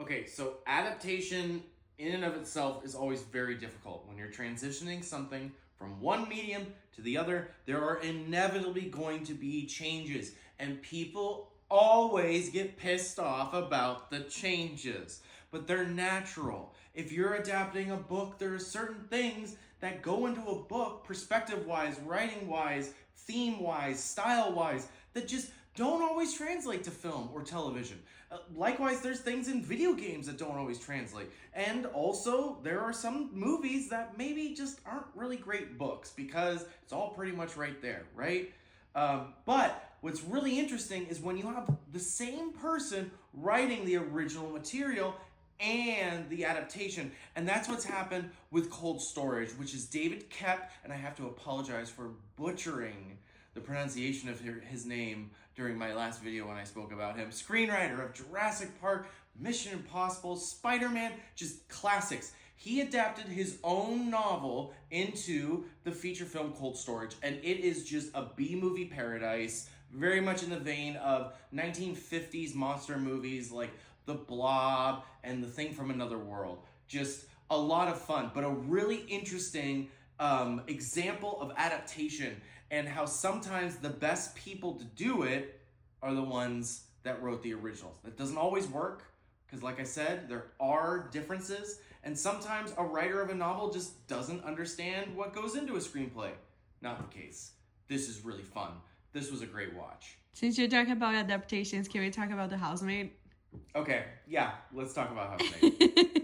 Okay, so adaptation in and of itself is always very difficult. When you're transitioning something from one medium to the other, there are inevitably going to be changes, and people always get pissed off about the changes, but they're natural. If you're adapting a book, there are certain things that go into a book, perspective wise, writing wise, theme wise, style wise, that just don't always translate to film or television. Likewise, there's things in video games that don't always translate. And also, there are some movies that maybe just aren't really great books because it's all pretty much right there, right? But what's really interesting is when you have the same person writing the original material and the adaptation. And that's what's happened with Cold Storage, which is David Koepp, and I have to apologize for butchering the pronunciation of his name during my last video when I spoke about him. Screenwriter of Jurassic Park, Mission Impossible, Spider-Man, just classics. He adapted his own novel into the feature film Cold Storage, and it is just a B-movie paradise, very much in the vein of 1950s monster movies like The Blob and The Thing from Another World. Just a lot of fun, but a really interesting example of adaptation and how sometimes the best people to do it are the ones that wrote the originals. That doesn't always work because, like I said, there are differences, and sometimes a writer of a novel just doesn't understand what goes into a screenplay. Not the case. This is really fun. This was a great watch. Since you're talking about adaptations, can we talk about The Housemaid? Okay, yeah, let's talk about Housemaid.